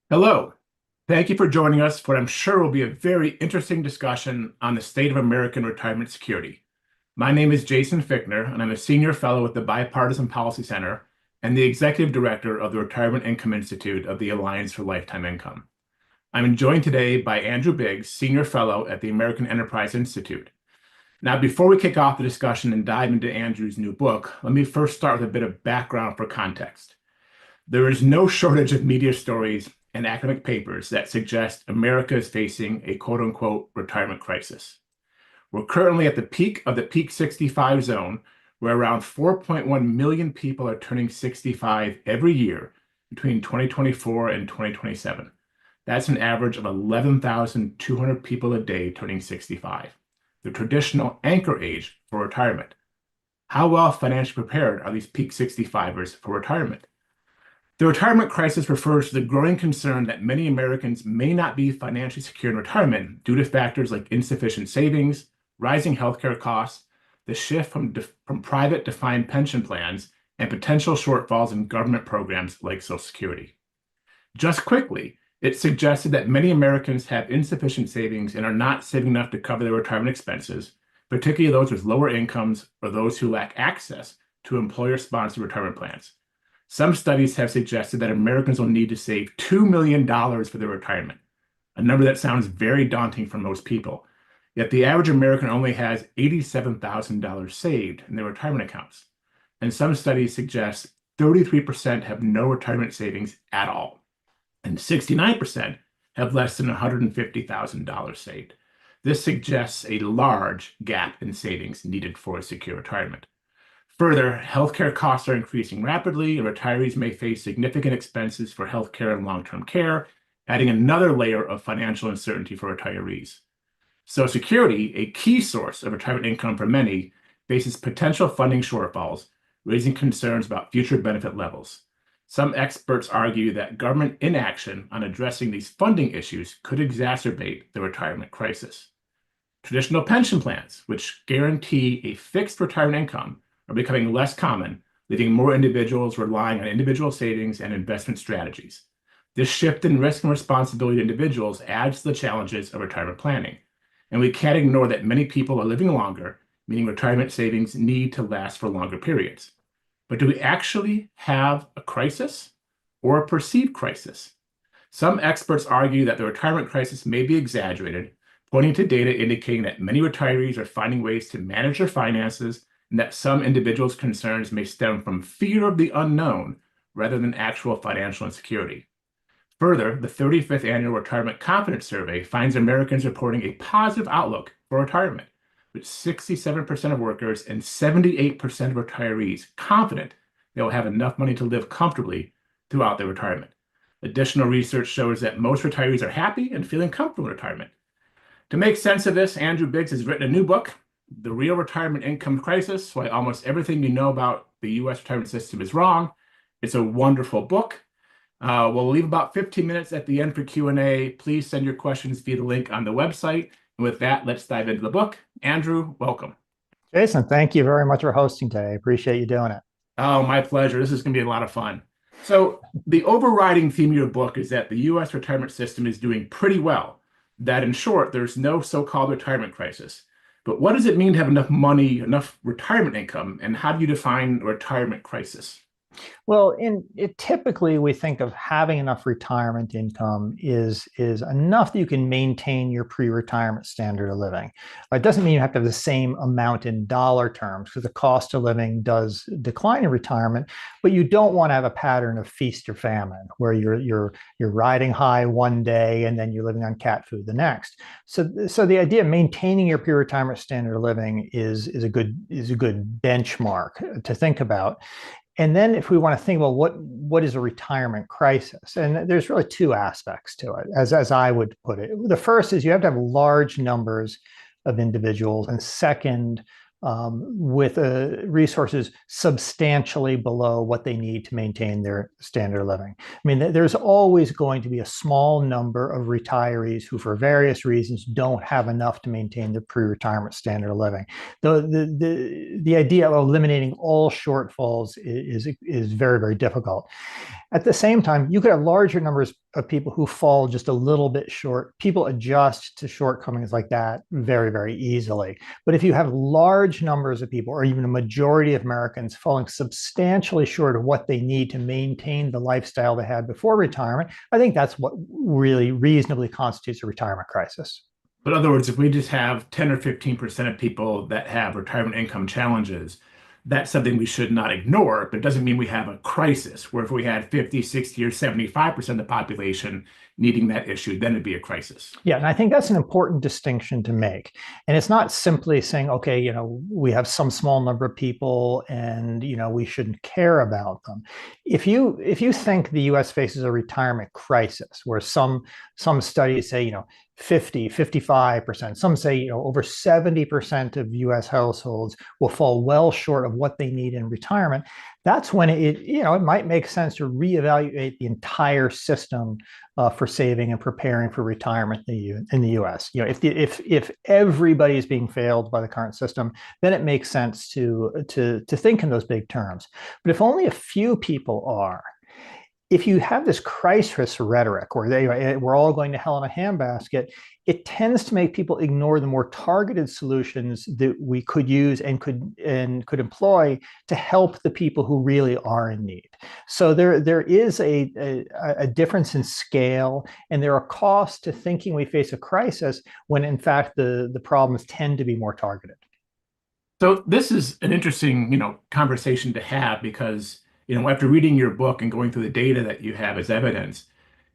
Hello. Thank you for joining us for what I'm sure will be a very interesting discussion on the state of American retirement security. My name is Jason Fichtner, and I'm a senior fellow at the Bipartisan Policy Center and the executive director of the Retirement Income Institute of the Alliance for Lifetime Income. I'm joined today by Andrew Biggs, senior fellow at the American Enterprise Institute. Now, before we kick off the discussion and dive into Andrew's new book, let me first start with a bit of background for context. There is no shortage of media stories and academic papers that suggest America is facing a quote unquote retirement crisis. We're currently at the peak of the peak 65 zone, where around 4.1 million people are turning 65 every year between 2024 and 2027. That's an average of 11,200 people a day turning 65, the traditional anchor age for retirement. How well financially prepared are these peak 65ers for retirement? The retirement crisis refers to the growing concern that many Americans may not be financially secure in retirement due to factors like insufficient savings, rising healthcare costs, the shift from private defined pension plans, and potential shortfalls in government programs like Social Security. Just quickly, it suggested that many Americans have insufficient savings and are not saving enough to cover their retirement expenses, particularly those with lower incomes or those who lack access to employer-sponsored retirement plans. Some studies have suggested that Americans will need to save $2 million for their retirement, a number that sounds very daunting for most people. Yet the average American only has $87,000 saved in their retirement accounts. And some studies suggest 33% have no retirement savings at all, and 69% have less than $150,000 saved. This suggests a large gap in savings needed for a secure retirement. Further, healthcare costs are increasing rapidly, and retirees may face significant expenses for healthcare and long-term care, adding another layer of financial uncertainty for retirees. Social Security, a key source of retirement income for many, faces potential funding shortfalls, raising concerns about future benefit levels. Some experts argue that government inaction on addressing these funding issues could exacerbate the retirement crisis. Traditional pension plans, which guarantee a fixed retirement income, are becoming less common, leaving more individuals relying on individual savings and investment strategies. This shift in risk and responsibility to individuals adds to the challenges of retirement planning. And we can't ignore that many people are living longer, meaning retirement savings need to last for longer periods. But do we actually have a crisis or a perceived crisis? Some experts argue that the retirement crisis may be exaggerated, pointing to data indicating that many retirees are finding ways to manage their finances and that some individuals' concerns may stem from fear of the unknown rather than actual financial insecurity. Further, the 35th Annual Retirement Confidence Survey finds Americans reporting a positive outlook for retirement, with 67% of workers and 78% of retirees confident they will have enough money to live comfortably throughout their retirement. Additional research shows that most retirees are happy and feeling comfortable in retirement. To make sense of this, Andrew Biggs has written a new book, The Real Retirement Income Crisis: Why Almost Everything You Know About the U.S. Retirement System is Wrong. It's a wonderful book. We'll leave about 15 minutes at the end for Q&A. Please send your questions via the link on the website. And with that, let's dive into the book. Andrew, welcome. Jason, thank you very much for hosting today. I appreciate you doing it. Oh, my pleasure. This is going to be a lot of fun. So the overriding theme of your book is that the U.S. retirement system is doing pretty well, that in short, there's no so-called retirement crisis. But what does it mean to have enough money, enough retirement income, and how do you define a retirement crisis? Well, typically we think of having enough retirement income is enough that you can maintain your pre-retirement standard of living. It doesn't mean you have to have the same amount in dollar terms because the cost of living does decline in retirement, but you don't want to have a pattern of feast or famine where you're riding high one day and then you're living on cat food the next. So the idea of maintaining your pre-retirement standard of living is a good benchmark to think about. And then if we want to think about what is a retirement crisis, and there's really two aspects to it, as I would put it. The first is you have to have large numbers of individuals, and second, with resources substantially below what they need to maintain their standard of living. I mean, there's always going to be a small number of retirees who, for various reasons, don't have enough to maintain their pre-retirement standard of living. The idea of eliminating all shortfalls is very, very difficult. At the same time, you could have larger numbers of people who fall just a little bit short. People adjust to shortcomings like that very, very easily. But if you have large numbers of people, or even a majority of Americans, falling substantially short of what they need to maintain the lifestyle they had before retirement, I think that's what really reasonably constitutes a retirement crisis. But in other words, if we just have 10 or 15% of people that have retirement income challenges, that's something we should not ignore, but it doesn't mean we have a crisis, where if we had 50, 60, or 75% of the population needing that issue, then it'd be a crisis. Yeah, and I think that's an important distinction to make. And it's not simply saying, okay, we have some small number of people and, we shouldn't care about them. If you think the US faces a retirement crisis, where some studies say, 50, 55%, some say, over 70% of US households will fall well short of what they need in retirement, that's when it might make sense to reevaluate the entire system for saving and preparing for retirement in the U.S. If everybody is being failed by the current system, then it makes sense to think in those big terms. But if only a few people are, if you have this crisis rhetoric where we're all going to hell in a handbasket, it tends to make people ignore the more targeted solutions that we could use and could employ to help the people who really are in need. So there is a difference in scale, and there are costs to thinking we face a crisis when in fact the problems tend to be more targeted. So this is an interesting, conversation to have because, after reading your book and going through the data that you have as evidence,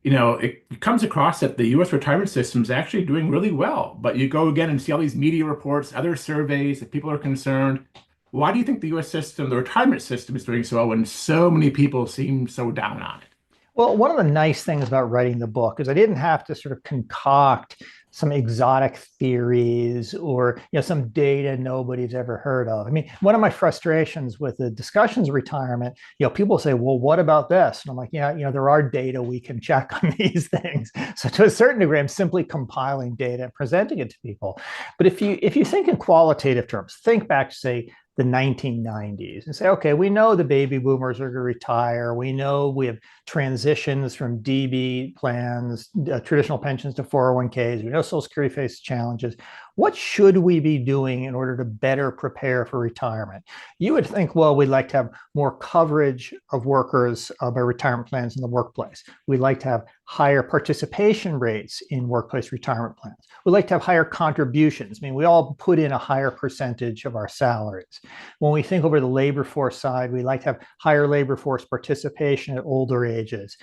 it comes across that the U.S. retirement system is actually doing really well. But you go again and see all these media reports, other surveys that people are concerned. Why do you think the U.S. system, the retirement system, is doing so well when so many people seem so down on it? Well, one of the nice things about writing the book is I didn't have to sort of concoct some exotic theories or some data nobody's ever heard of. I mean, one of my frustrations with the discussions of retirement, people say, well, what about this? And I'm like, there are data we can check on these things. So to a certain degree, I'm simply compiling data and presenting it to people. But if you think in qualitative terms, think back to, say, the 1990s and say, okay, we know the baby boomers are going to retire. We know we have transitions from DB plans, traditional pensions to 401ks. We know Social Security faces challenges. What should we be doing in order to better prepare for retirement? You would think, well, we'd like to have more coverage of workers by retirement plans in the workplace. We'd like to have higher participation rates in workplace retirement plans. We'd like to have higher contributions. I mean, we all put in a higher percentage of our salaries. When we think over the labor force side, we like to have higher labor force participation at older ages.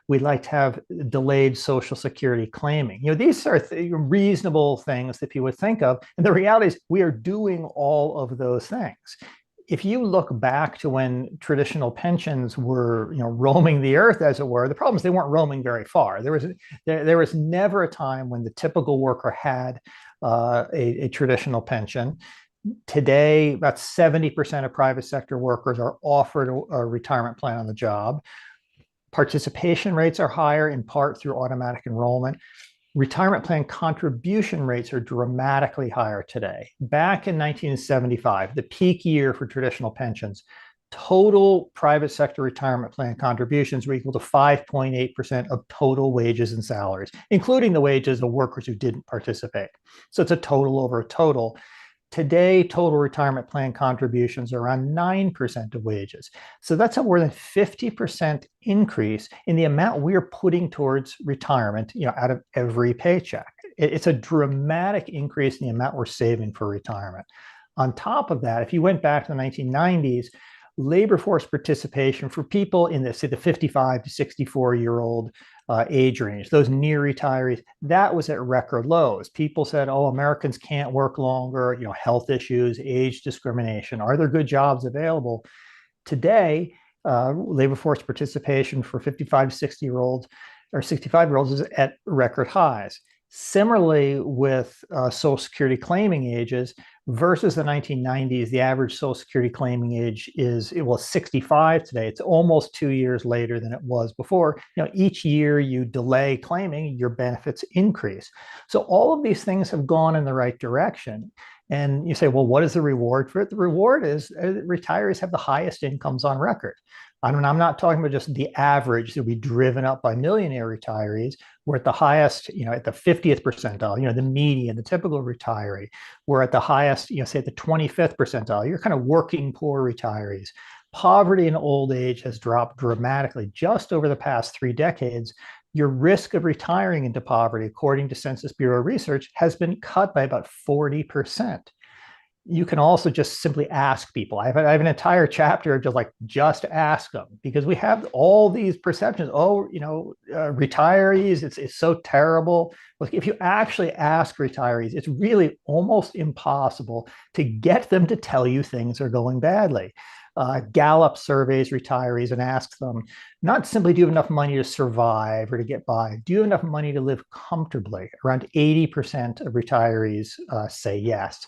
We'd like to have delayed Social Security claiming. These are reasonable things that people would think of. And the reality is we are doing all of those things. If you look back to when traditional pensions were, roaming the earth, as it were, the problem is they weren't roaming very far. There was never a time when the typical worker had a traditional pension. Today, about 70% of private sector workers are offered a retirement plan on the job. Participation rates are higher, in part through automatic enrollment. Retirement plan contribution rates are dramatically higher today. Back in 1975, the peak year for traditional pensions, total private sector retirement plan contributions were equal to 5.8% of total wages and salaries, including the wages of workers who didn't participate. So it's a total over a total. Today, total retirement plan contributions are around 9% of wages. So that's a more than 50% increase in the amount we're putting towards retirement, out of every paycheck. It's a dramatic increase in the amount we're saving for retirement. On top of that, if you went back to the 1990s, labor force participation for people in the 55 to 64-year-old age range, those near retirees, that was at record lows. People said, oh, Americans can't work longer, health issues, age discrimination. Are there good jobs available? Today, labor force participation for 55 to 60-year-olds or 65-year-olds is at record highs. Similarly, with Social Security claiming ages, versus the 1990s. The average Social Security claiming age it was 65 today. It's almost 2 years later than it was before. Each year you delay claiming, your benefits increase. So all of these things have gone in the right direction. And you say, well, what is the reward for it? The reward is retirees have the highest incomes on record. I'm not talking about just the average that will be driven up by millionaire retirees. We're at the highest, at the 50th percentile, the median, the typical retiree. We're at the highest, say at the 25th percentile. You're kind of working poor retirees. Poverty in old age has dropped dramatically just over the past 3 decades. Your risk of retiring into poverty, according to Census Bureau research, has been cut by about 40%. You can also just simply ask people. I have an entire chapter of just ask them, because we have all these perceptions. Oh, retirees, it's so terrible. Look, if you actually ask retirees, it's really almost impossible to get them to tell you things are going badly. Gallup surveys retirees and asks them not simply do you have enough money to survive or to get by, do you have enough money to live comfortably? Around 80% of retirees say yes.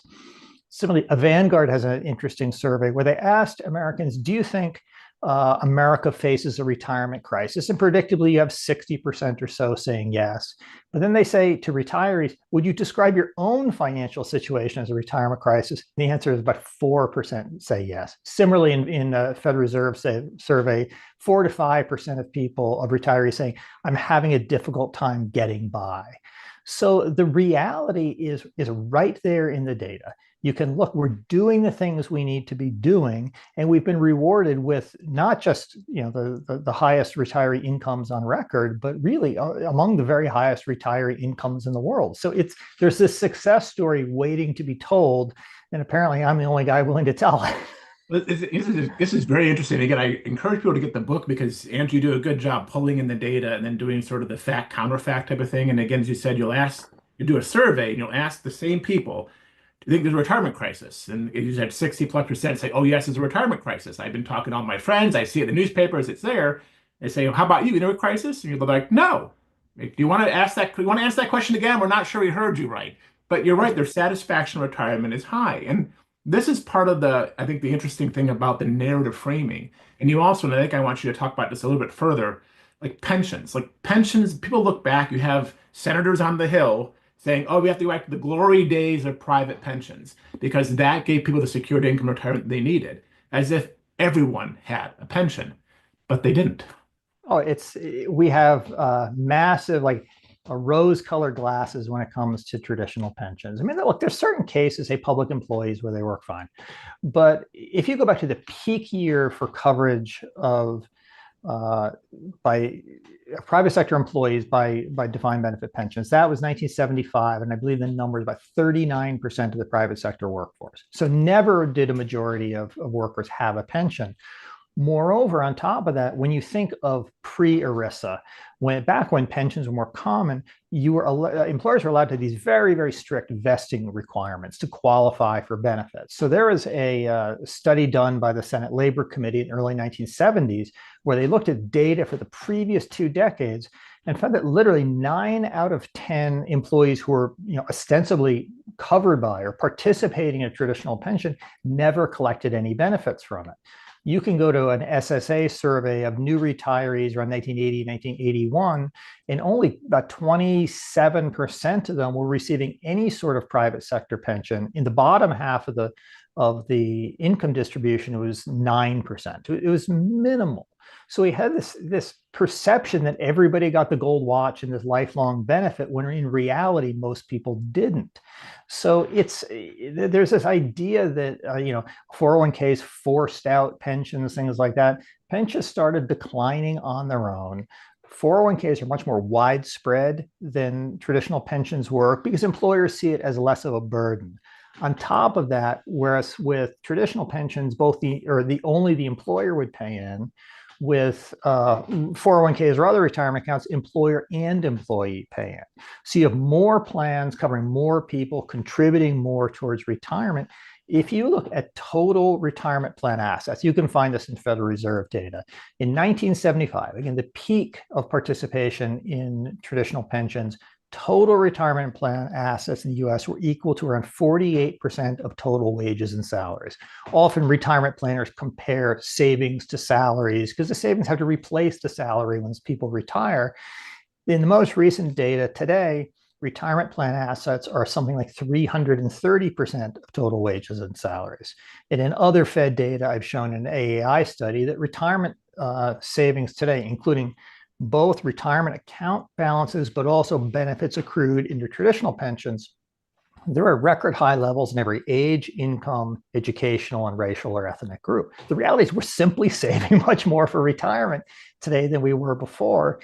Similarly, Vanguard has an interesting survey where they asked Americans, do you think America faces a retirement crisis? And predictably, you have 60% or so saying yes. But then they say to retirees, would you describe your own financial situation as a retirement crisis? And the answer is about 4% say yes. Similarly, in the Federal Reserve survey, 4 to 5% of retirees saying, I'm having a difficult time getting by. So the reality is right there in the data. You can look, we're doing the things we need to be doing, and we've been rewarded with not just the highest retiree incomes on record, but really among the very highest retiree incomes in the world. So there's this success story waiting to be told, and apparently I'm the only guy willing to tell it. This is very interesting. Again, I encourage people to get the book because, Andrew, you do a good job pulling in the data and then doing sort of the fact counterfact type of thing. And again, as you said, you do a survey and you'll ask the same people, do you think there's a retirement crisis? And you said 60+% say, oh, yes, there's a retirement crisis. I've been talking to all my friends. I see it in the newspapers. It's there. They say, well, how about you? You know a crisis? And you're like, no. Do you want to ask that? You want to answer that question again? We're not sure we heard you right. But you're right. Their satisfaction with retirement is high. And this is part of I think the interesting thing about the narrative framing. And you also, and I think I want you to talk about this a little bit further, like pensions. Like pensions, people look back, you have senators on the Hill saying, oh, we have to go back to the glory days of private pensions because that gave people the secured income retirement they needed, as if everyone had a pension, but they didn't. Oh, we have massive, rose-colored glasses when it comes to traditional pensions. I mean, look, there's certain cases, say public employees, where they work fine. But if you go back to the peak year for coverage of by private sector employees by defined benefit pensions, that was 1975. And I believe the number is about 39% of the private sector workforce. So never did a majority of workers have a pension. Moreover, on top of that, when you think of pre-ERISA, back when pensions were more common, employers were allowed to have these very, very strict vesting requirements to qualify for benefits. So there was a study done by the Senate Labor Committee in the early 1970s where they looked at data for the previous 2 decades and found that literally 9 out of 10 employees who were ostensibly covered by or participating in a traditional pension never collected any benefits from it. You can go to an SSA survey of new retirees around 1980, 1981, and only about 27% of them were receiving any sort of private sector pension. In the bottom half of the income distribution, it was 9%. It was minimal. So we had this perception that everybody got the gold watch and this lifelong benefit, when in reality, most people didn't. So there's this idea that 401ks forced out pensions, things like that. Pensions started declining on their own. 401ks are much more widespread than traditional pensions were because employers see it as less of a burden. On top of that, whereas with traditional pensions, only the employer would pay in, with 401ks or other retirement accounts, employer and employee pay in. So you have more plans covering more people, contributing more towards retirement. If you look at total retirement plan assets, you can find this in Federal Reserve data. In 1975, again, the peak of participation in traditional pensions, total retirement plan assets in the US were equal to around 48% of total wages and salaries. Often retirement planners compare savings to salaries because the savings have to replace the salary once people retire. In the most recent data today, retirement plan assets are something like 330% of total wages and salaries. And in other Fed data, I've shown in an AAI study that retirement savings today, including both retirement account balances, but also benefits accrued into traditional pensions, there are record high levels in every age, income, educational, and racial or ethnic group. The reality is we're simply saving much more for retirement today than we were before.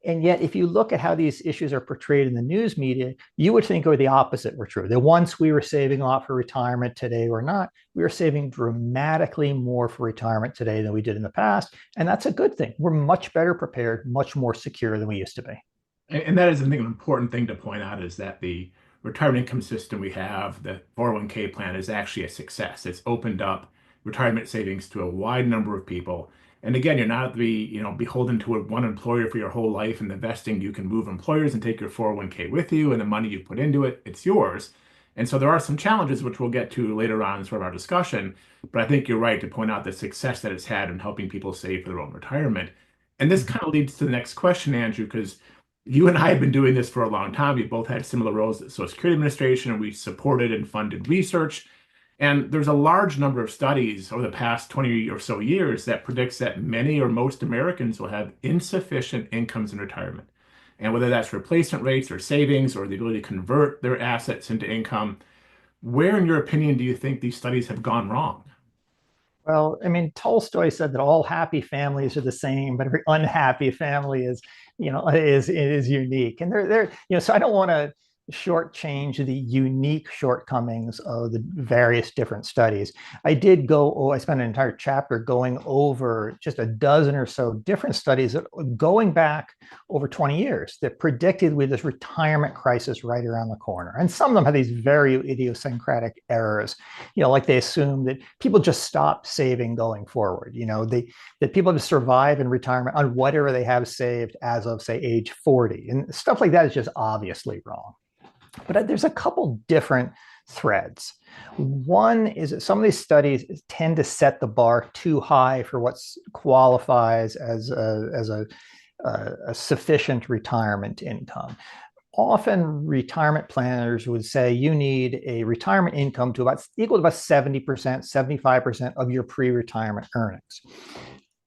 And yet, if you look at how these issues are portrayed in the news media, you would think the opposite were true. That once we were saving a lot for retirement, today we're not. We are saving dramatically more for retirement today than we did in the past. And that's a good thing. We're much better prepared, much more secure than we used to be. And that is, I think, an important thing to point out is that the retirement income system we have, the 401k plan, is actually a success. It's opened up retirement savings to a wide number of people. And again, you're not beholden to one employer for your whole life. And the vesting, you can move employers and take your 401k with you, and the money you put into it, it's yours. And so there are some challenges, which we'll get to later on in sort of our discussion. But I think you're right to point out the success that it's had in helping people save for their own retirement. And this kind of leads to the next question, Andrew, because you and I have been doing this for a long time. We both had similar roles at the Social Security Administration, and we supported and funded research. And there's a large number of studies over the past 20 or so years that predicts that many or most Americans will have insufficient incomes in retirement. And whether that's replacement rates or savings or the ability to convert their assets into income, where, in your opinion, do you think these studies have gone wrong? Well, I mean, Tolstoy said that all happy families are the same, but every unhappy family is unique. And so I don't want to shortchange the unique shortcomings of the various different studies. I spent an entire chapter going over just a dozen or so different studies that going back over 20 years that predicted with this retirement crisis right around the corner. And some of them have these very idiosyncratic errors, like they assume that people just stop saving going forward, that people have to survive in retirement on whatever they have saved as of, say, age 40. And stuff like that is just obviously wrong. But there's a couple different threads. One is that some of these studies tend to set the bar too high for what qualifies as a sufficient retirement income. Often retirement planners would say you need a retirement income equal to about 70%, 75% of your pre-retirement earnings.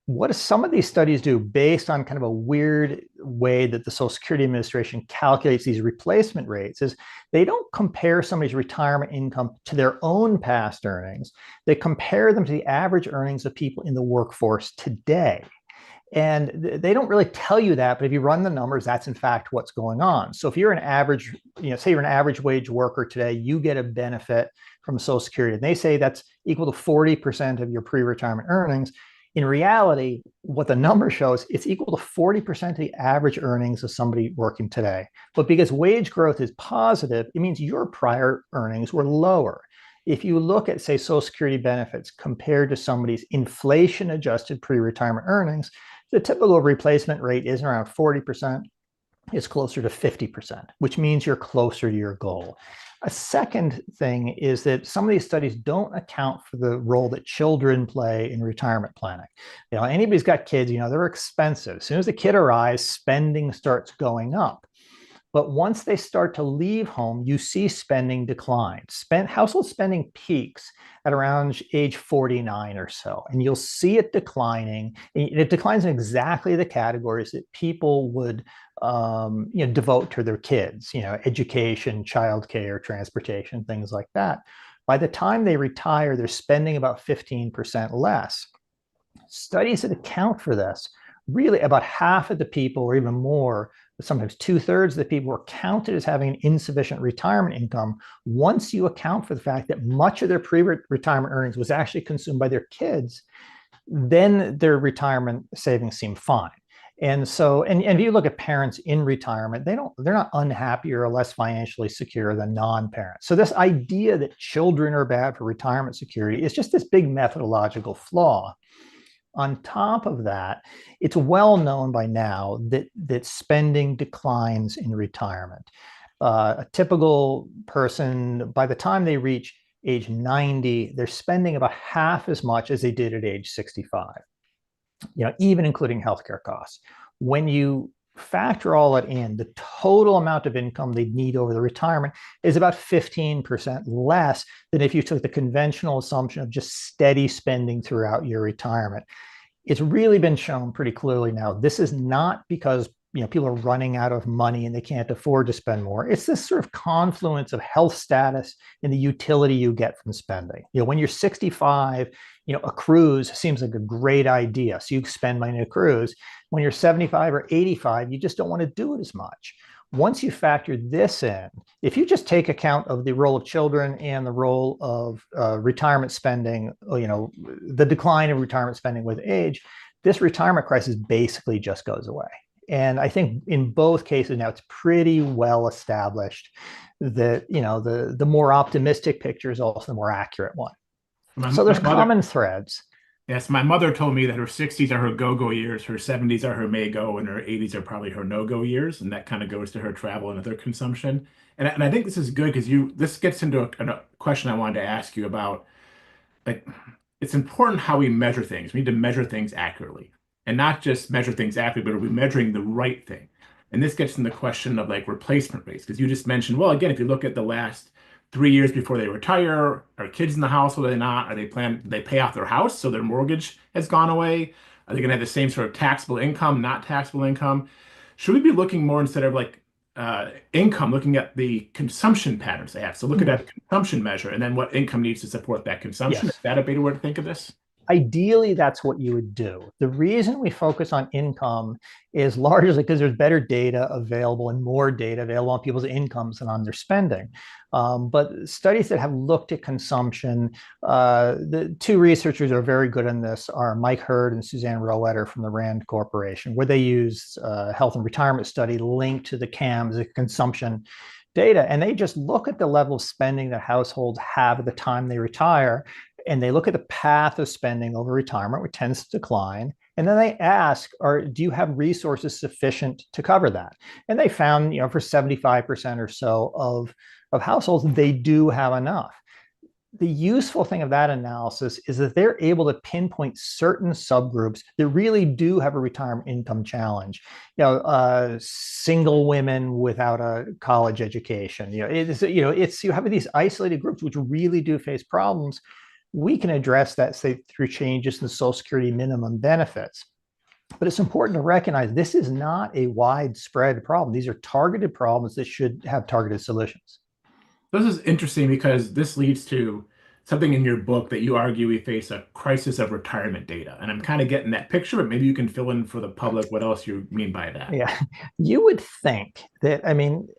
What do some of these studies do based on kind of a weird way that the Social Security Administration calculates these replacement rates is they don't compare somebody's retirement income to their own past earnings. They compare them to the average earnings of people in the workforce today. And they don't really tell you that, but if you run the numbers, that's in fact what's going on. So if you're an average, say you're an average wage worker today, you get a benefit from Social Security. And they say that's equal to 40% of your pre-retirement earnings. In reality, what the number shows, it's equal to 40% of the average earnings of somebody working today. But because wage growth is positive, it means your prior earnings were lower. If you look at, say, Social Security benefits compared to somebody's inflation-adjusted pre-retirement earnings, the typical replacement rate isn't around 40%. It's closer to 50%, which means you're closer to your goal. A second thing is that some of these studies don't account for the role that children play in retirement planning. Anybody's got kids, they're expensive. As soon as the kid arrives, spending starts going up. But once they start to leave home, you see spending decline. Household spending peaks at around age 49 or so, and you'll see it declining. It declines in exactly the categories that people would devote to their kids, education, childcare, transportation, things like that. By the time they retire, they're spending about 15% less. Studies that account for this, really about half of the people or even more, sometimes 2/3 of the people were counted as having an insufficient retirement income once you account for the fact that much of their pre-retirement earnings was actually consumed by their kids, then their retirement savings seem fine. And so, and if you look at parents in retirement, they're not unhappy or less financially secure than non-parents. So this idea that children are bad for retirement security is just this big methodological flaw. On top of that, it's well known by now that spending declines in retirement. A typical person, by the time they reach age 90, they're spending about half as much as they did at age 65, even including healthcare costs. When you factor all that in, the total amount of income they'd need over the retirement is about 15% less than if you took the conventional assumption of just steady spending throughout your retirement. It's really been shown pretty clearly now. This is not because people are running out of money and they can't afford to spend more. It's this sort of confluence of health status and the utility you get from spending. When you're 65, a cruise seems like a great idea. So you spend money on a cruise. When you're 75 or 85, you just don't want to do it as much. Once you factor this in, if you just take account of the role of children and the role of retirement spending, the decline of retirement spending with age, this retirement crisis basically just goes away. And I think in both cases now it's pretty well established that the more optimistic picture is also the more accurate one. So there's common threads. Yes, my mother told me that her 60s are her go-go years, her 70s are her may-go, and her 80s are probably her no-go years, and that kind of goes to her travel and other consumption. And I think this is good because this gets into a question I wanted to ask you about. Like, it's important how we measure things. We need to measure things accurately, and not just measure things accurately, but are we measuring the right thing? And this gets into the question of like replacement rates, because you just mentioned, well, again, if you look at the last 3 years before they retire, are kids in the house? Or are they not? Do they pay off their house so their mortgage has gone away? Are they going to have the same sort of taxable income, not taxable income? Should we be looking more instead of like income, looking at the consumption patterns they have? So look at that consumption measure and then what income needs to support that consumption. Yes. Is that a better way to think of this? Ideally, that's what you would do. The reason we focus on income is largely because there's better data available and more data available on people's incomes than on their spending. But studies that have looked at consumption, the two researchers who are very good on this are Mike Hurd and Suzanne Roetter from the Rand Corporation, where they use health and retirement study linked to the CAMS, the consumption data. And they just look at the level of spending that households have at the time they retire. And they look at the path of spending over retirement, which tends to decline. And then they ask, do you have resources sufficient to cover that? And they found, for 75% or so of households, they do have enough. The useful thing of that analysis is that they're able to pinpoint certain subgroups that really do have a retirement income challenge. Single women without a college education. You have these isolated groups which really do face problems. We can address that, say, through changes in the Social Security minimum benefits. But it's important to recognize this is not a widespread problem. These are targeted problems that should have targeted solutions. This is interesting because this leads to something in your book that you argue we face a crisis of retirement data. And I'm kind of getting that picture, but maybe you can fill in for the public what else you mean by that. Yeah, you would think that, I mean,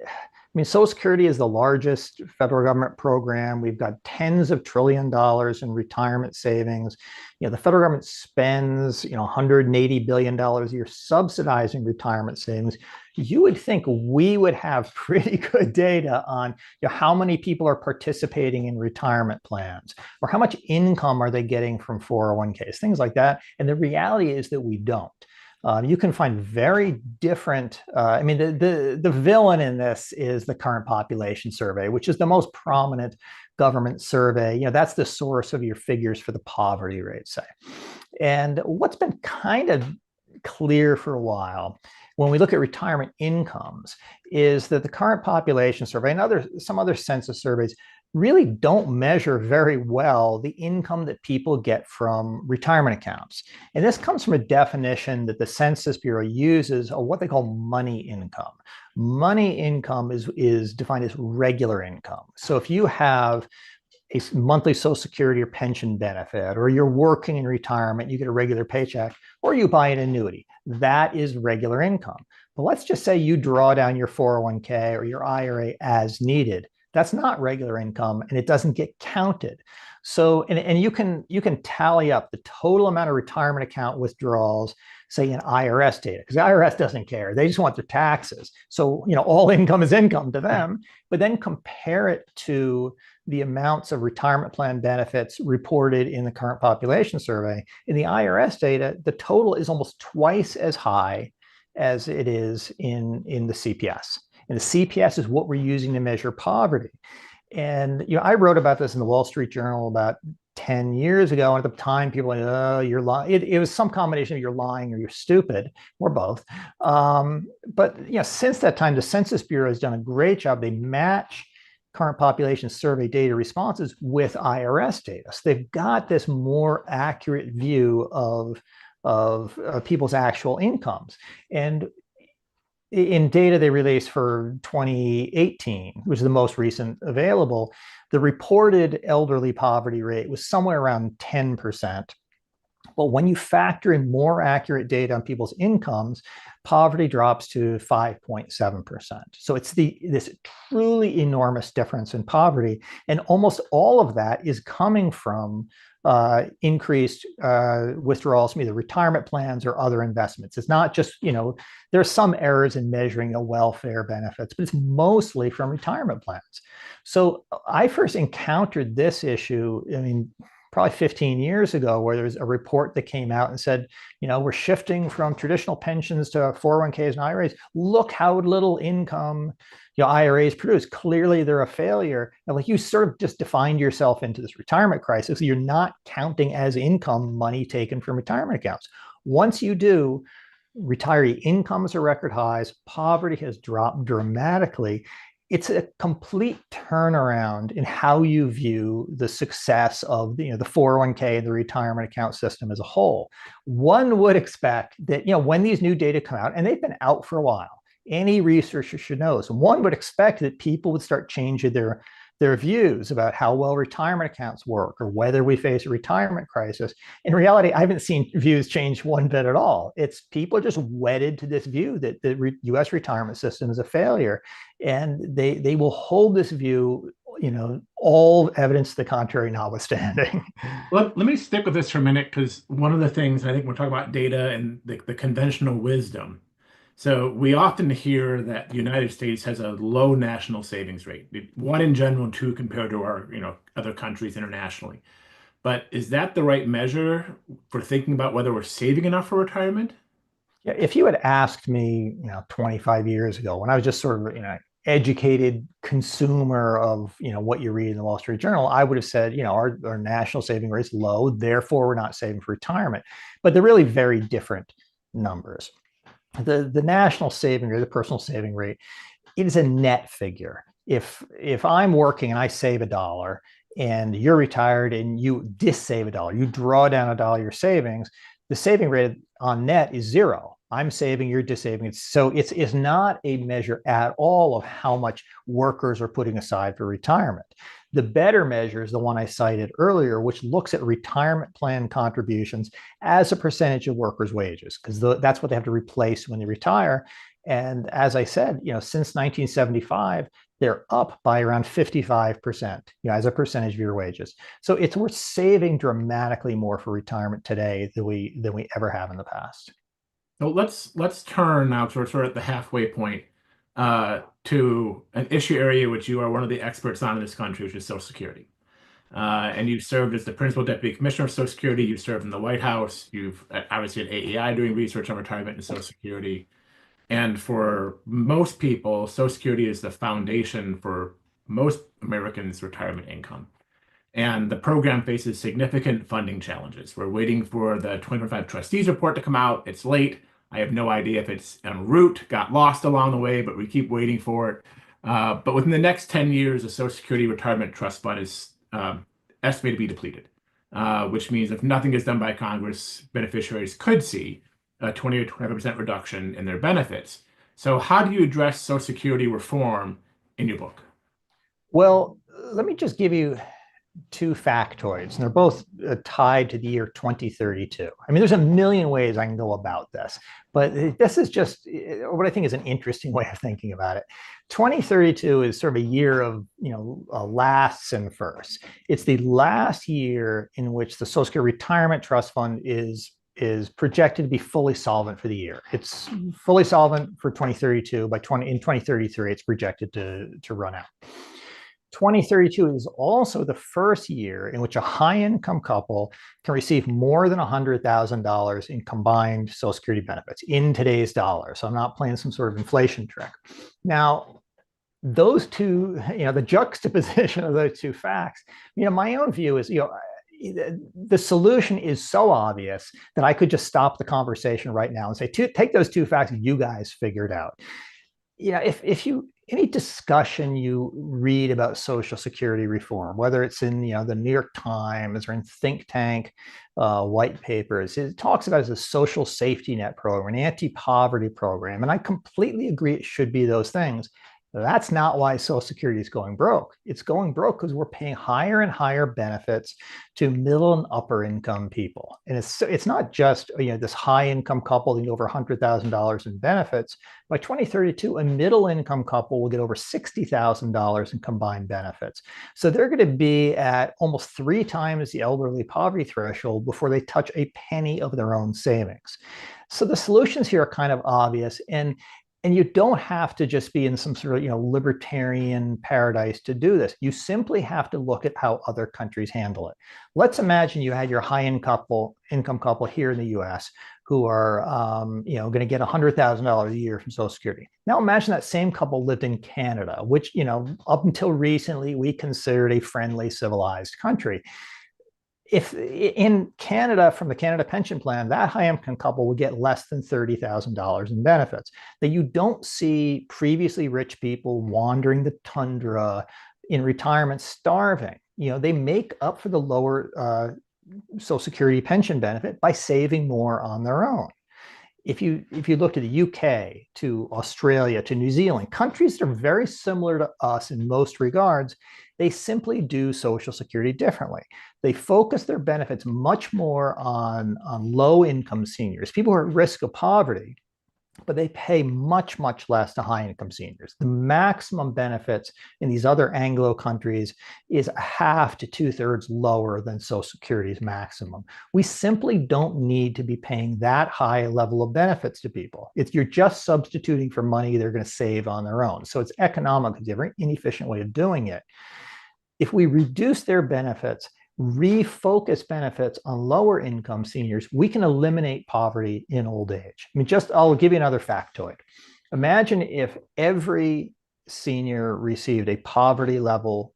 Social Security is the largest federal government program. We've got tens of $trillions in retirement savings. The federal government spends, $180 billion a year subsidizing retirement savings. You would think we would have pretty good data on how many people are participating in retirement plans, or how much income are they getting from 401ks, things like that. And the reality is that we don't. You can find very different. The villain in this is the current population survey, which is the most prominent government survey. That's the source of your figures for the poverty rate, say. And what's been kind of clear for a while when we look at retirement incomes is that the current population survey and some other census surveys really don't measure very well the income that people get from retirement accounts. And this comes from a definition that the Census Bureau uses of what they call money income. Money income is defined as regular income. So if you have a monthly Social Security or pension benefit, or you're working in retirement, you get a regular paycheck, or you buy an annuity, that is regular income. But let's just say you draw down your 401k or your IRA as needed. That's not regular income, and it doesn't get counted. So, and you can tally up the total amount of retirement account withdrawals, say in IRS data, because the IRS doesn't care. They just want their taxes. So, all income is income to them, but then compare it to the amounts of retirement plan benefits reported in the current population survey. In the IRS data, the total is almost twice as high as it is in the CPS. And the CPS is what we're using to measure poverty. And I wrote about this in the Wall Street Journal about 10 years ago. And at the time, people were like, oh, you're lying. It was some combination of you're lying or you're stupid, or both. But since that time, the Census Bureau has done a great job. They match current population survey data responses with IRS data. So they've got this more accurate view of people's actual incomes. And in data they released for 2018, which is the most recent available, the reported elderly poverty rate was somewhere around 10%. But when you factor in more accurate data on people's incomes, poverty drops to 5.7%. So it's this truly enormous difference in poverty. And almost all of that is coming from increased withdrawals from either retirement plans or other investments. It's not just, there are some errors in measuring welfare benefits, but it's mostly from retirement plans. So I first encountered this issue, probably 15 years ago, where there was a report that came out and said, we're shifting from traditional pensions to 401ks and IRAs. Look how little income IRAs produce. Clearly, they're a failure. And you sort of just defined yourself into this retirement crisis. You're not counting as income money taken from retirement accounts. Once you do, retiree incomes are record highs. Poverty has dropped dramatically. It's a complete turnaround in how you view the success of the 401k and the retirement account system as a whole. One would expect that when these new data come out, and they've been out for a while, any researcher should know this. One would expect that people would start changing their views about how well retirement accounts work or whether we face a retirement crisis. In reality, I haven't seen views change one bit at all. It's people are just wedded to this view that the US retirement system is a failure. And they will hold this view, all evidence to the contrary notwithstanding. Let me stick with this for a minute, because one of the things I think we're talking about data and the conventional wisdom. So we often hear that the United States has a low national savings rate, one in general, and two compared to our other countries internationally. But is that the right measure for thinking about whether we're saving enough for retirement? Yeah, if you had asked me, 25 years ago, when I was just sort of, educated consumer of, what you read in the Wall Street Journal, I would have said, our national saving rate is low, therefore we're not saving for retirement. But they're really very different numbers. The national saving rate, the personal saving rate, it is a net figure. If I'm working and I save $1 and you're retired and you dissave $1, you draw down $1 your savings, the saving rate on net is zero. I'm saving, you're dissaving. So it's not a measure at all of how much workers are putting aside for retirement. The better measure is the one I cited earlier, which looks at retirement plan contributions as a percentage of workers' wages, because that's what they have to replace when they retire. And as I said, since 1975, they're up by around 55%, as a percentage of your wages. So we're saving dramatically more for retirement today than we ever have in the past. So let's turn now to sort of the halfway point to an issue area which you are one of the experts on in this country, which is Social Security. And you've served as the Principal Deputy Commissioner of Social Security. You've served in the White House. You've obviously at AEI doing research on retirement and Social Security. And for most people, Social Security is the foundation for most Americans' retirement income. And the program faces significant funding challenges. We're waiting for the 2025 trustees report to come out. It's late. I have no idea if it's en route, got lost along the way, but we keep waiting for it. But within the next 10 years, the Social Security Retirement Trust Fund is estimated to be depleted, which means if nothing is done by Congress, beneficiaries could see a 20 or 25% reduction in their benefits. So how do you address Social Security reform in your book? Well, let me just give you two factoids, and they're both tied to the year 2032. There's a million ways I can go about this, but this is just what I think is an interesting way of thinking about it. 2032 is sort of a year of, lasts and firsts. It's the last year in which the Social Security Retirement Trust Fund is projected to be fully solvent for the year. It's fully solvent for 2032. In 2033, it's projected to run out. 2032 is also the first year in which a high income couple can receive more than $100,000 in combined Social Security benefits in today's dollars. So I'm not playing some sort of inflation trick. Now, those two, the juxtaposition of those two facts, my own view is, the solution is so obvious that I could just stop the conversation right now and say, take those two facts, you guys figure it out. If you any discussion you read about Social Security reform, whether it's in the New York Times or in think tank white papers, it talks about it as a social safety net program, an anti-poverty program, and I completely agree it should be those things. That's not why Social Security is going broke. It's going broke because we're paying higher and higher benefits to middle and upper income people. And it's not just this high income couple getting over $100,000 in benefits. By 2032, a middle income couple will get over $60,000 in combined benefits. So they're going to be at almost 3 times the elderly poverty threshold before they touch a penny of their own savings. So the solutions here are kind of obvious. And you don't have to just be in some sort of libertarian paradise to do this. You simply have to look at how other countries handle it. Let's imagine you had your high-income couple here in the U.S. who are going to get $100,000 a year from Social Security. Now imagine that same couple lived in Canada, which up until recently we considered a friendly, civilized country. If in Canada, from the Canada pension plan, that high income couple would get less than $30,000 in benefits. That you don't see previously rich people wandering the tundra in retirement starving. They make up for the lower Social Security pension benefit by saving more on their own. If you look to the UK, to Australia, to New Zealand, countries that are very similar to us in most regards, they simply do Social Security differently. They focus their benefits much more on low-income seniors, people who are at risk of poverty, but they pay much, much less to high-income seniors. The maximum benefits in these other Anglo countries is 1/2 to 2/3 lower than Social Security's maximum. We simply don't need to be paying that high level of benefits to people. You're just substituting for money they're going to save on their own. So it's economically a very inefficient way of doing it. If we reduce their benefits, refocus benefits on lower income seniors, we can eliminate poverty in old age. I'll give you another factoid. Imagine if every senior received a poverty level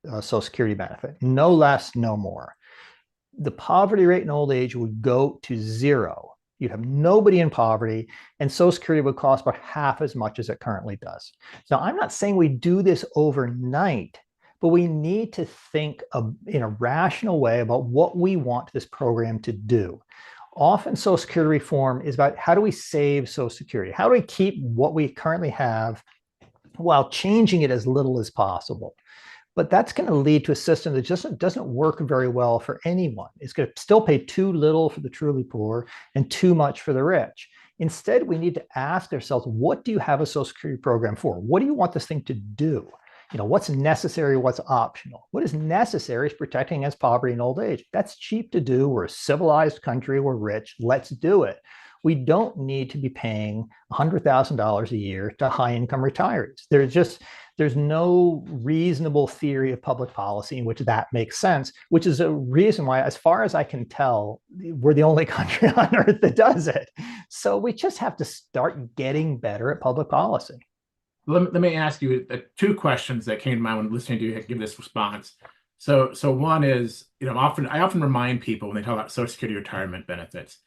Social Security benefit, no less, no more. The poverty rate in old age would go to 0. You'd have nobody in poverty, and Social Security would cost about half as much as it currently does. Now, I'm not saying we do this overnight, but we need to think in a rational way about what we want this program to do. Often Social Security reform is about how do we save Social Security? How do we keep what we currently have while changing it as little as possible? But that's going to lead to a system that just doesn't work very well for anyone. It's going to still pay too little for the truly poor and too much for the rich. Instead, we need to ask ourselves, what do you have a Social Security program for? What do you want this thing to do? What's necessary, what's optional? What is necessary is protecting against poverty in old age. That's cheap to do. We're a civilized country. We're rich. Let's do it. We don't need to be paying $100,000 a year to high-income retirees. There's no reasonable theory of public policy in which that makes sense, which is a reason why, as far as I can tell, we're the only country on earth that does it. So we just have to start getting better at public policy. Let me ask you 2 questions that came to mind when listening to you give this response. So one is, I often remind people when they talk about Social Security retirement benefits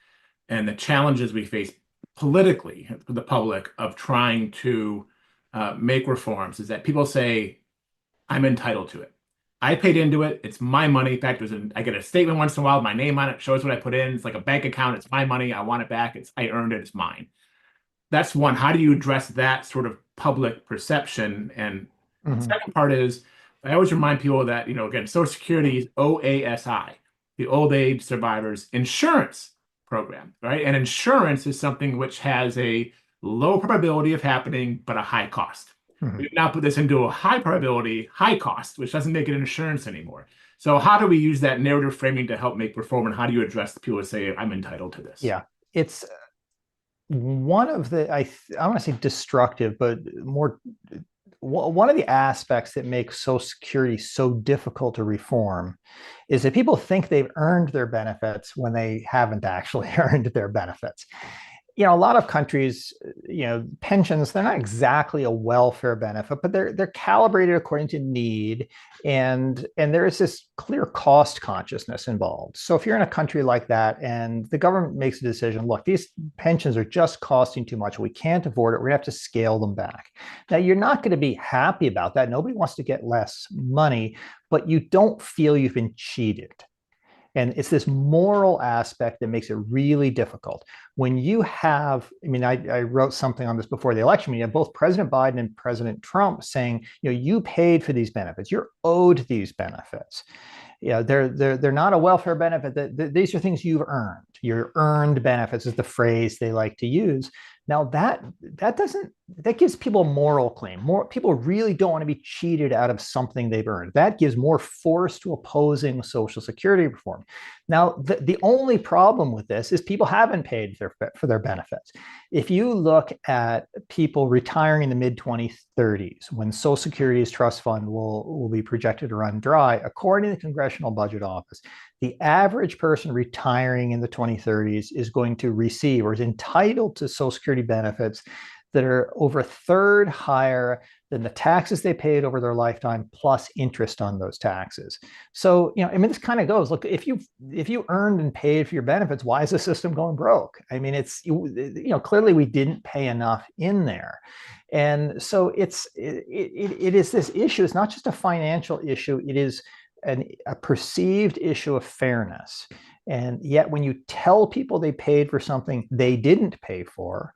and the challenges we face politically for the public of trying to make reforms, is that people say, I'm entitled to it. I paid into it. It's my money. In fact, I get a statement once in a while, my name on it, shows what I put in. It's like a bank account. It's my money. I want it back. I earned it. It's mine. That's one. How do you address that sort of public perception? And the second part is, I always remind people that, again, Social Security is OASI, the Old Age Survivors Insurance Program, right? And insurance is something which has a low probability of happening, but a high cost. We've now put this into a high probability, high cost, which doesn't make it insurance anymore. So how do we use that narrative framing to help make reform, and how do you address the people who say, I'm entitled to this? Yeah, it's one of the, I want to say destructive, but more one of the aspects that makes Social Security so difficult to reform is that people think they've earned their benefits when they haven't actually earned their benefits. A lot of countries, pensions, they're not exactly a welfare benefit, but they're calibrated according to need, and there is this clear cost consciousness involved. So if you're in a country like that and the government makes a decision, look, these pensions are just costing too much, we can't afford it, we're gonna have to scale them back. Now you're not going to be happy about that. Nobody wants to get less money, but you don't feel you've been cheated. And it's this moral aspect that makes it really difficult. When you have, I wrote something on this before the election. You have both President Biden and President Trump saying, you paid for these benefits, you're owed these benefits. They're not a welfare benefit. These are things you've earned. Your earned benefits is the phrase they like to use. Now that gives people a moral claim. More people really don't want to be cheated out of something they've earned. That gives more force to opposing Social Security reform. Now, the only problem with this is people haven't paid for their benefits. If you look at people retiring in the mid-2030s, when Social Security's trust fund will be projected to run dry, according to the Congressional Budget Office, the average person retiring in the 2030s is going to receive or is entitled to Social Security benefits that are over a third higher than the taxes they paid over their lifetime plus interest on those taxes. So, this kind of goes, look, if you earned and paid for your benefits, why is the system going broke? It's, clearly we didn't pay enough in there. And so it is this issue. It's not just a financial issue. It is a perceived issue of fairness. And yet when you tell people they paid for something they didn't pay for,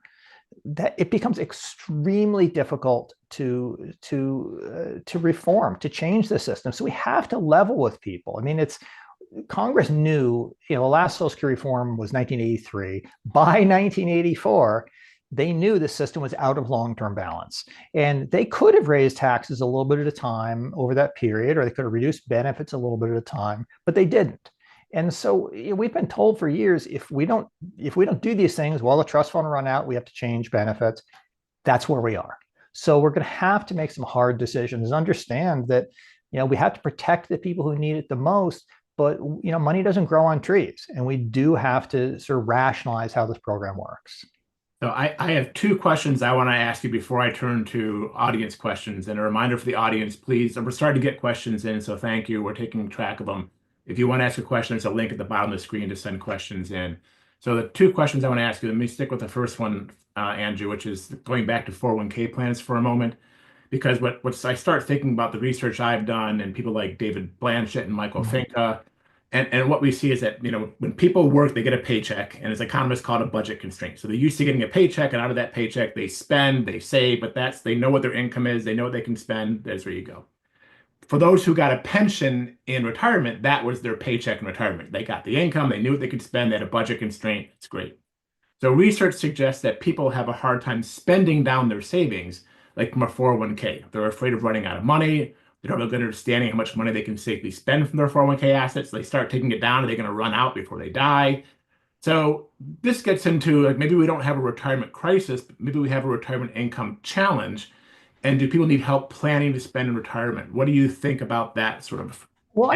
that it becomes extremely difficult to reform, to change the system. So we have to level with people. It's Congress knew, the last Social Security reform was 1983. By 1984, they knew the system was out of long-term balance. And they could have raised taxes a little bit at a time over that period, or they could have reduced benefits a little bit at a time, but they didn't. And so we've been told for years, if we don't do these things, the trust fund will run out, we have to change benefits. That's where we are. So we're going to have to make some hard decisions, understand that, we have to protect the people who need it the most, but, money doesn't grow on trees. And we do have to sort of rationalize how this program works. So I have two questions I want to ask you before I turn to audience questions. And a reminder for the audience, please, we're starting to get questions in, so thank you. We're taking track of them. If you want to ask a question, there's a link at the bottom of the screen to send questions in. So the two questions I want to ask you, let me stick with the first one, Andrew, which is going back to 401k plans for a moment. Because what I start thinking about the research I've done and people like David Blanchett and Michael Fichtner, and what we see is that, when people work, they get a paycheck, and as economists call it a budget constraint. So they're used to getting a paycheck, and out of that paycheck, they spend, they save, but they know what their income is, they know what they can spend, that's where you go. For those who got a pension in retirement, that was their paycheck in retirement. They got the income, they knew what they could spend, they had a budget constraint, it's great. So research suggests that people have a hard time spending down their savings, like from a 401k. They're afraid of running out of money. They don't have a good understanding how much money they can safely spend from their 401k assets. They start taking it down, and they're going to run out before they die. So this gets into, like, maybe we don't have a retirement crisis, but maybe we have a retirement income challenge. And do people need help planning to spend in retirement? What do you think about that sort of? Well,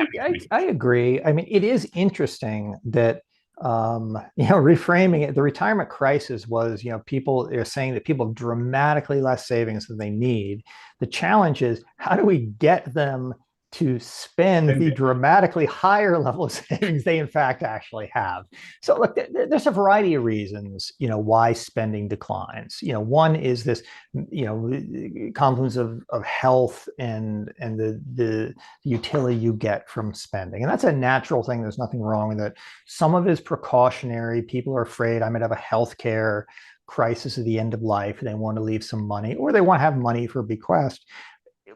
I agree. It is interesting that reframing it, the retirement crisis was, people are saying that people have dramatically less savings than they need. The challenge is, how do we get them to spend the dramatically higher level of savings they in fact actually have? So look, there's a variety of reasons, why spending declines. One is this, confluence of health and the utility you get from spending. And that's a natural thing. There's nothing wrong with it. Some of it is precautionary. People are afraid I might have a healthcare crisis at the end of life. They want to leave some money, or they want to have money for bequest.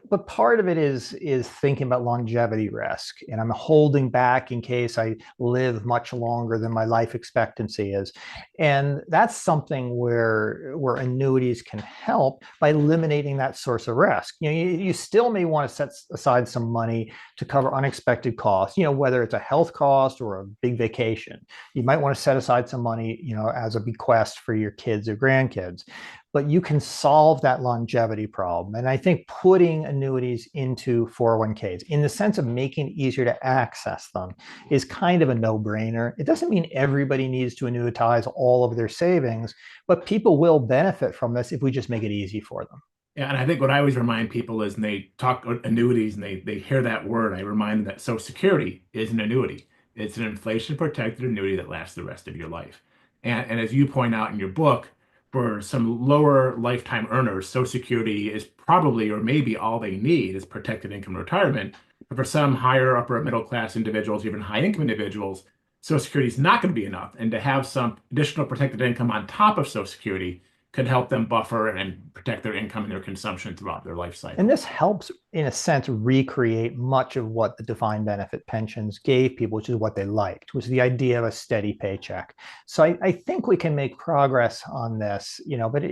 But part of it is thinking about longevity risk, and I'm holding back in case I live much longer than my life expectancy is, and that's something where annuities can help by eliminating that source of risk. You still may want to set aside some money to cover unexpected costs. Whether it's a health cost or a big vacation, you might want to set aside some money, as a bequest for your kids or grandkids. but you can solve that longevity problem. And I think putting annuities into 401ks in the sense of making it easier to access them is kind of a no-brainer. It doesn't mean everybody needs to annuitize all of their savings, but people will benefit from this if we just make it easy for them. Yeah, and I think what I always remind people is when they talk annuities and they hear that word, I remind them that Social Security is an annuity. It's an inflation protected annuity that lasts the rest of your life. And as you point out in your book, for some lower lifetime earners, Social Security is probably or maybe all they need is protected income retirement. But for some higher upper middle class individuals, even high income individuals, Social Security is not going to be enough. And to have some additional protected income on top of Social Security could help them buffer and protect their income and their consumption throughout their life cycle. And this helps, in a sense, recreate much of what the defined benefit pensions gave people, which is what they liked, was the idea of a steady paycheck. So I think we can make progress on this, but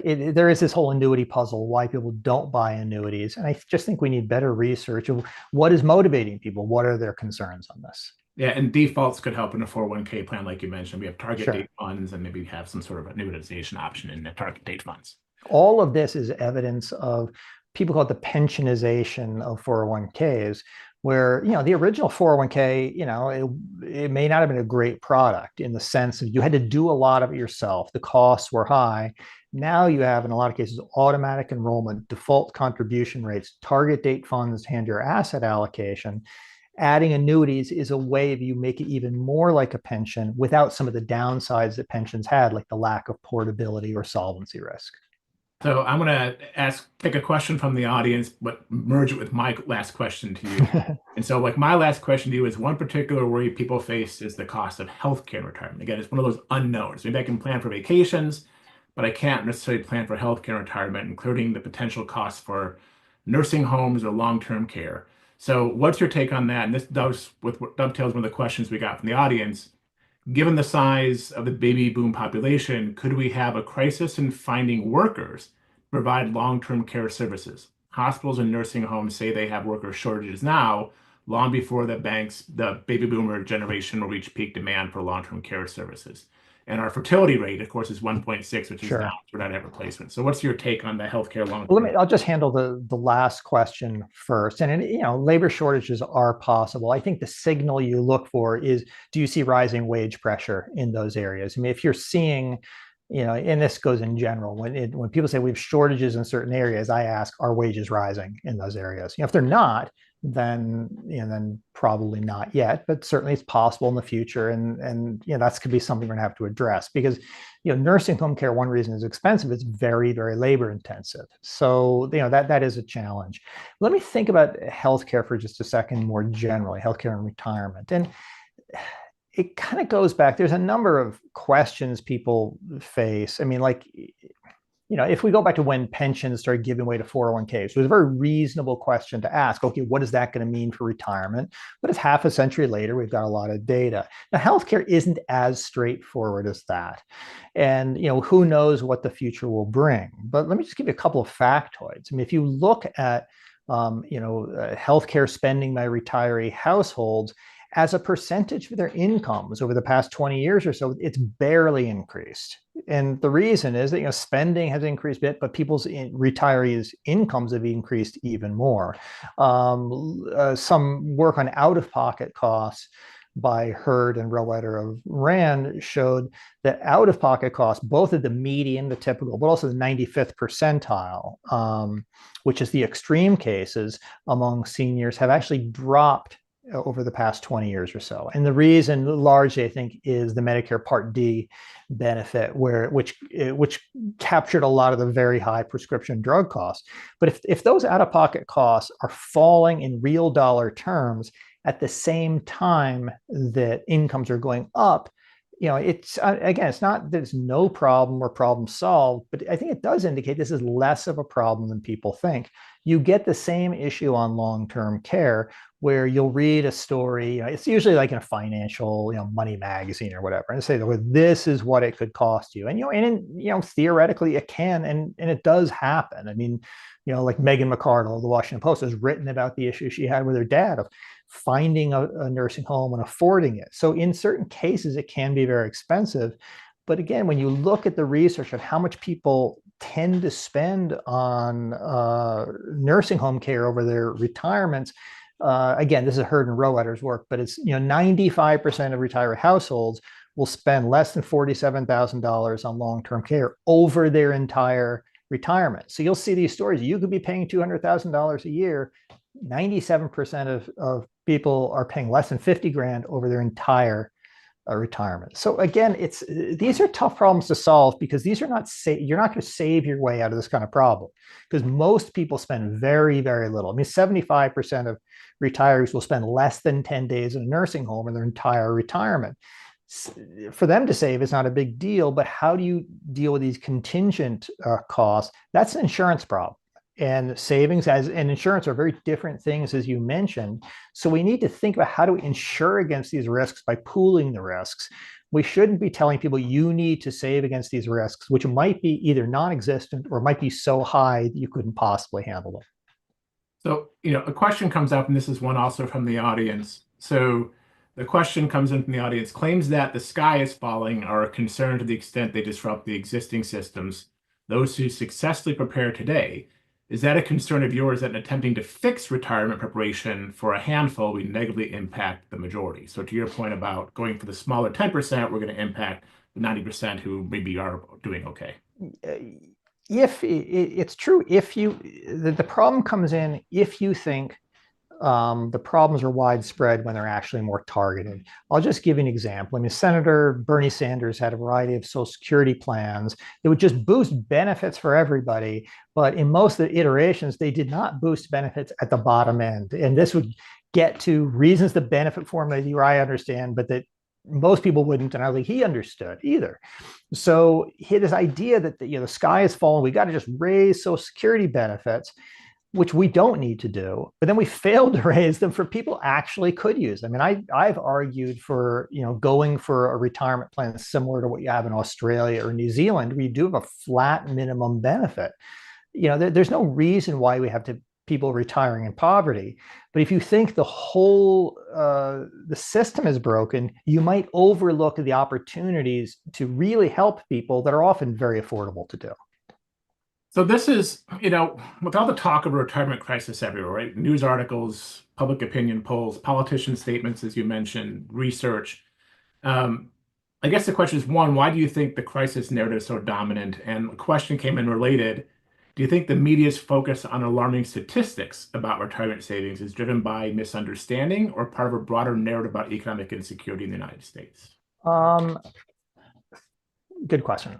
there is this whole annuity puzzle, why people don't buy annuities. And I just think we need better research of what is motivating people. What are their concerns on this? Yeah, and defaults could help in a 401k plan, like you mentioned. We have target Sure. date funds and maybe have some sort of annuitization option in the target date funds. All of this is evidence of people call it the pensionization of 401ks, where the original 401k, it may not have been a great product in the sense of you had to do a lot of it yourself. The costs were high. Now you have, in a lot of cases, automatic enrollment, default contribution rates, target date funds, and your asset allocation. Adding annuities is a way of you make it even more like a pension without some of the downsides that pensions had, like the lack of portability or solvency risk. So I'm going to take a question from the audience, but merge it with my last question to you. And so like my last question to you is one particular worry people face is the cost of healthcare in retirement. Again, it's one of those unknowns. Maybe I can plan for vacations, but I can't necessarily plan for healthcare in retirement, including the potential costs for nursing homes or long-term care. So what's your take on that? And this dovetails one of the questions we got from the audience. Given the size of the baby boom population, could we have a crisis in finding workers to provide long-term care services? Hospitals and nursing homes say they have worker shortages now, long before the baby boomer generation will reach peak demand for long-term care services. And our fertility rate, of course, is 1.6, which is Sure. down. We're not at replacement. So what's your take on the healthcare long Well, term? I'll just handle the last question first. And labor shortages are possible. I think the signal you look for is, do you see rising wage pressure in those areas? I mean, if you're seeing, and this goes in general, when people say we have shortages in certain areas, I ask, are wages rising in those areas? If they're not, then probably not yet, but certainly it's possible in the future. And that's could be something we're gonna have to address because nursing home care, one reason is expensive, it's very, very labor intensive. So that is a challenge. Let me think about healthcare for just a second, more generally, healthcare and retirement. And it kind of goes back, there's a number of questions people face. I mean, if we go back to when pensions started giving way to 401ks, it was a very reasonable question to ask. Okay, what is that going to mean for retirement? But it's half a century later, we've got a lot of data. Now, healthcare isn't as straightforward as that. And who knows what the future will bring. But let me just give you a couple of factoids. I mean, if you look at healthcare spending by retiree households, as a percentage of their incomes over the past 20 years or so, it's barely increased. And the reason is that spending has increased a bit, but people's retirees' incomes have increased even more. Some work on out-of-pocket costs by Hurd and Rowetter of Rand showed that out-of-pocket costs, both at the median, the typical, but also the 95th percentile, which is the extreme cases among seniors, have actually dropped over the past 20 years or so. And the reason largely, I think, is the Medicare Part D benefit, which captured a lot of the very high prescription drug costs. But if those out-of-pocket costs are falling in real dollar terms at the same time that incomes are going up, it's again, it's not that it's no problem or problem solved, but I think it does indicate this is less of a problem than people think. You get the same issue on long-term care where you'll read a story, it's usually like in a financial, money magazine or whatever, and say, well, this is what it could cost you. And, theoretically it can, and it does happen. I mean, like Megan McArdle of the Washington Post has written about the issue she had with her dad of finding a nursing home and affording it. So in certain cases, it can be very expensive. But again, when you look at the research of how much people tend to spend on nursing home care over their retirements. Again, this is Herd and Rowetters work, but it's 95% of retiree households will spend less than $47,000 on long-term care over their entire retirement. So you'll see these stories. You could be paying $200,000 a year. 97% of people are paying less than 50 grand over their entire retirement. So again, these are tough problems to solve because these are not you're not going to save your way out of this kind of problem because most people spend very, very little. I mean, 75% of retirees will spend less than 10 days in a nursing home in their entire retirement. For them to save is not a big deal, but how do you deal with these contingent costs? That's an insurance problem. And savings and insurance are very different things, as you mentioned. So we need to think about how do we insure against these risks by pooling the risks. We shouldn't be telling people you need to save against these risks, which might be either non-existent or might be so high that you couldn't possibly handle them. So, a question comes up, and this is one also from the audience. So the question comes in from the audience, claims that the sky is falling are a concern to the extent they disrupt the existing systems. Those who successfully prepare today, is that a concern of yours that in attempting to fix retirement preparation for a handful, we negatively impact the majority? So to your point about going for the smaller 10%, we're going to impact the 90% who maybe are doing okay. If it's true, the problem comes in if you think the problems are widespread when they're actually more targeted. I'll just give you an example. I mean, Senator Bernie Sanders had a variety of Social Security plans that would just boost benefits for everybody. But in most of the iterations, they did not boost benefits at the bottom end. And this would get to reasons the benefit formula you or I understand, but that most people wouldn't, and I don't think he understood either. So he had this idea that the sky is falling. We got to just raise Social Security benefits, which we don't need to do, but then we failed to raise them for people actually could use. I mean, I've argued for going for a retirement plan similar to what you have in Australia or New Zealand, where you do have a flat minimum benefit. There's no reason why we have people retiring in poverty. But if you think the whole the system is broken, you might overlook the opportunities to really help people that are often very affordable to do. So this is, with all the talk of a retirement crisis everywhere, right? News articles, public opinion polls, politician statements, as you mentioned, research. I guess the question is, one, why do you think the crisis narrative is so dominant? And a question came in related. Do you think the media's focus on alarming statistics about retirement savings is driven by misunderstanding or part of a broader narrative about economic insecurity in the United States? Good question.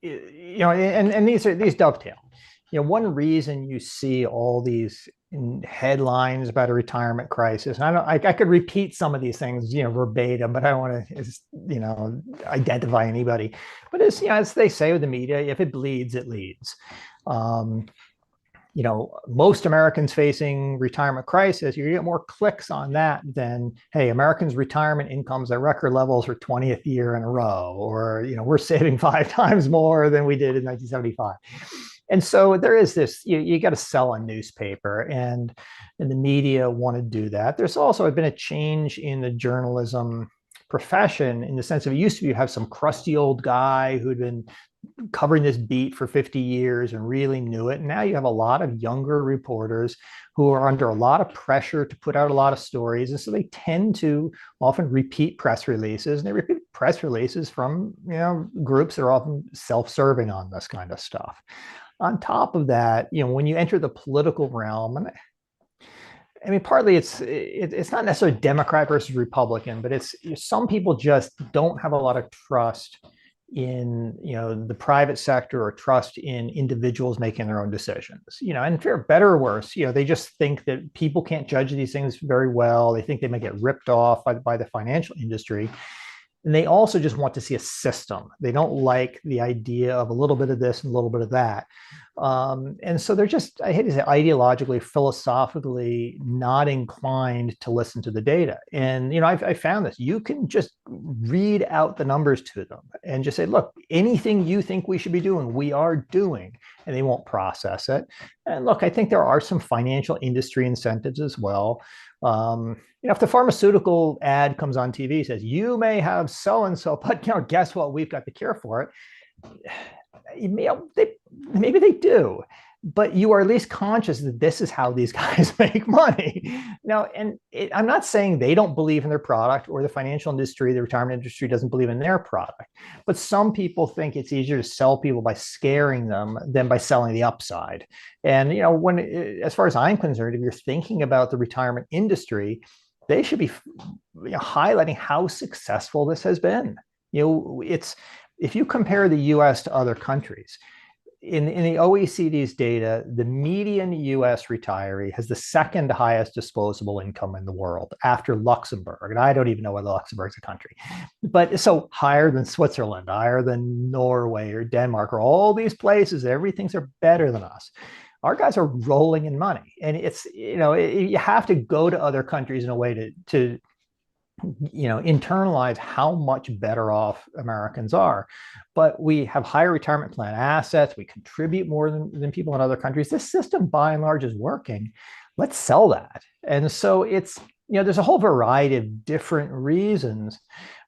And these dovetail. One reason you see all these headlines about a retirement crisis, and I could repeat some of these things, verbatim, but I don't want to, identify anybody. But as they say with the media, if it bleeds, it leads. Most Americans facing retirement crisis, you get more clicks on that than, hey, Americans' retirement incomes at record levels for 20th year in a row, or, we're saving 5 times more than we did in 1975. And so there is this, you got to sell a newspaper, and the media want to do that. There's also been a change in the journalism profession in the sense of it used to be you have some crusty old guy who'd been covering this beat for 50 years and really knew it. And now you have a lot of younger reporters who are under a lot of pressure to put out a lot of stories. And so they tend to often repeat press releases, and they repeat press releases from, groups that are often self-serving on this kind of stuff. On top of that, when you enter the political realm, and I mean, partly it's not necessarily Democrat versus Republican, but it's some people just don't have a lot of trust in the private sector or trust in individuals making their own decisions. And for better or worse, they just think that people can't judge these things very well. They think they might get ripped off by the financial industry. And they also just want to see a system. They don't like the idea of a little bit of this and a little bit of that. And so they're just, I hate to say, ideologically, philosophically not inclined to listen to the data. And, I found this. You can just read out the numbers to them and just say, look, anything you think we should be doing, we are doing, and they won't process it. And look, I think there are some financial industry incentives as well. If the pharmaceutical ad comes on TV, says, you may have so-and-so, but guess what? We've got the cure for it. Maybe they do, but you are at least conscious that this is how these guys make money. Now, I'm not saying they don't believe in their product or the financial industry, the retirement industry doesn't believe in their product, but some people think it's easier to sell people by scaring them than by selling the upside. And, as far as I'm concerned, if you're thinking about the retirement industry, they should be highlighting how successful this has been. It's if you compare the US to other countries, in the OECD's data, the median US retiree has the second highest disposable income in the world after Luxembourg. And I don't even know whether Luxembourg's a country, but so higher than Switzerland, higher than Norway or Denmark, or all these places, everything's are better than us. Our guys are rolling in money. And it's, you have to go to other countries in a way to internalize how much better off Americans are. But we have higher retirement plan assets. We contribute more than people in other countries. This system, by and large, is working. Let's sell that. And so it's, there's a whole variety of different reasons.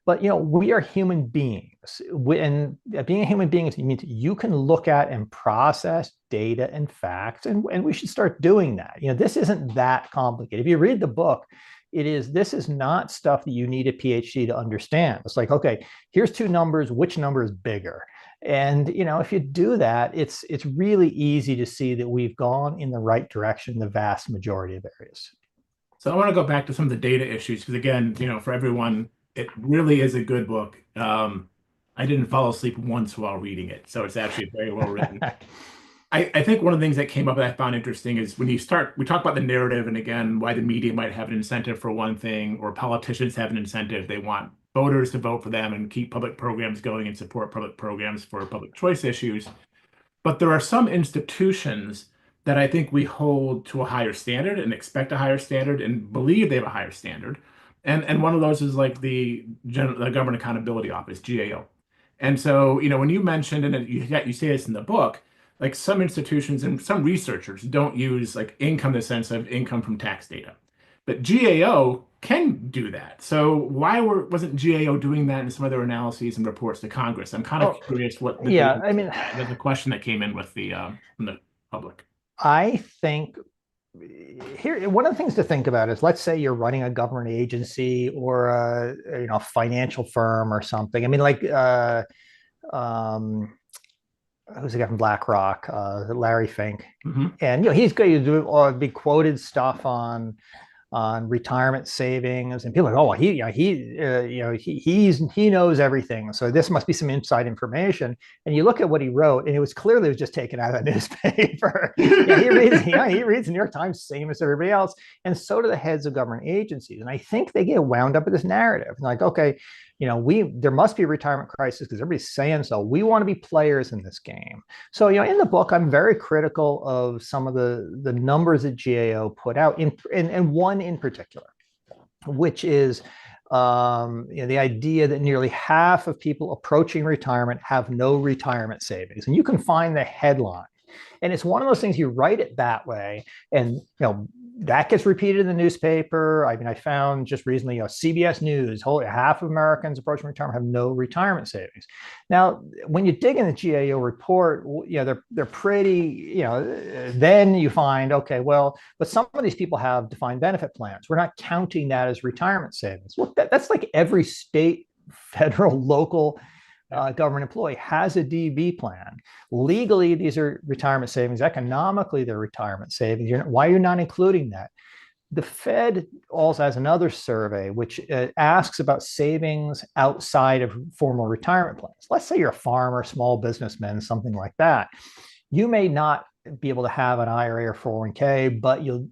But, we are human beings. And being a human being means you can look at and process data and facts, and we should start doing that. This isn't that complicated. If you read the book, this is not stuff that you need a PhD to understand. It's like, okay, here's two numbers, which number is bigger? And, if you do that, it's really easy to see that we've gone in the right direction in the vast majority of areas. So I want to go back to some of the data issues, because again, for everyone, it really is a good book. I didn't fall asleep once while reading it, so it's actually very well written. I think one of the things that came up that I found interesting is when we talk about the narrative, and again, why the media might have an incentive for one thing, or politicians have an incentive. They want voters to vote for them and keep public programs going and support public programs for public choice issues. But there are some institutions that I think we hold to a higher standard and expect a higher standard and believe they have a higher standard. And one of those is like the Government Accountability Office, GAO. And so, when you mentioned, and you say this in the book, like some institutions and some researchers don't use like income in the sense of income from tax data, but GAO can do that. So why wasn't GAO doing that in some other analyses and reports to Congress? I'm kind of curious what the that's a question that came in with from the public. I think here, one of the things to think about is, let's say you're running a government agency or a financial firm or something. I mean, like who's the guy from BlackRock, Larry Fink, and he's going to do big quoted stuff on retirement savings, and people are like, oh, he knows everything, so this must be some inside information. And you look at what he wrote, and it was clearly just taken out of the newspaper. He reads the New York Times, same as everybody else, and so do the heads of government agencies. And I think they get wound up with this narrative, like, okay, there must be a retirement crisis because everybody's saying so. We want to be players in this game. So, in the book, I'm very critical of some of the numbers that GAO put out, and one in particular, which is the idea that nearly half of people approaching retirement have no retirement savings. And you can find the headline. And it's one of those things, you write it that way, and that gets repeated in the newspaper. I mean, I found just recently, CBS News, half of Americans approaching retirement have no retirement savings. Now, when you dig in the GAO report, they're pretty, then you find, okay, well, but some of these people have defined benefit plans. We're not counting that as retirement savings. Well, that's like every state, federal, local government employee has a DB plan. Legally, these are retirement savings. Economically, they're retirement savings. Why are you not including that? The Fed also has another survey which asks about savings outside of formal retirement plans. Let's say you're a farmer, small businessman, something like that. You may not be able to have an IRA or 401k, but you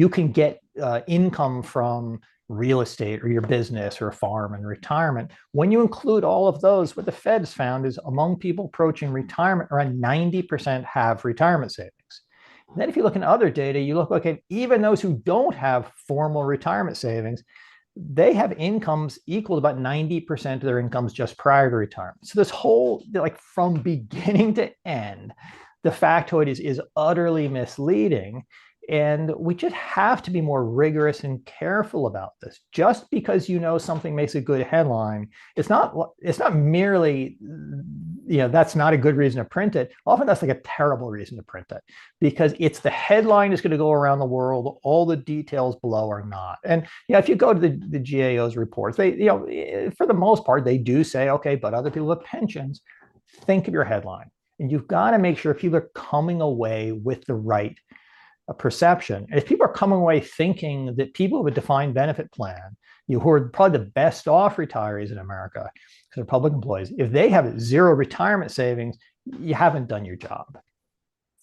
can get income from real estate or your business or a farm and retirement. When you include all of those, what the Fed has found is among people approaching retirement, around 90% have retirement savings. And then if you look in other data, you look, okay, even those who don't have formal retirement savings, they have incomes equal to about 90% of their incomes just prior to retirement. So this whole, like, from beginning to end, the factoid is utterly misleading. And we just have to be more rigorous and careful about this. Just because you know something makes a good headline, it's not merely, that's not a good reason to print it. Often that's like a terrible reason to print it, because it's the headline is going to go around the world. All the details below are not. And if you go to the GAO's reports, they, for the most part, they do say, okay, but other people have pensions. Think of your headline. And you've got to make sure people are coming away with the right perception. If people are coming away thinking that people with a defined benefit plan, who are probably the best off retirees in America, because they're public employees, if they have zero retirement savings, you haven't done your job. So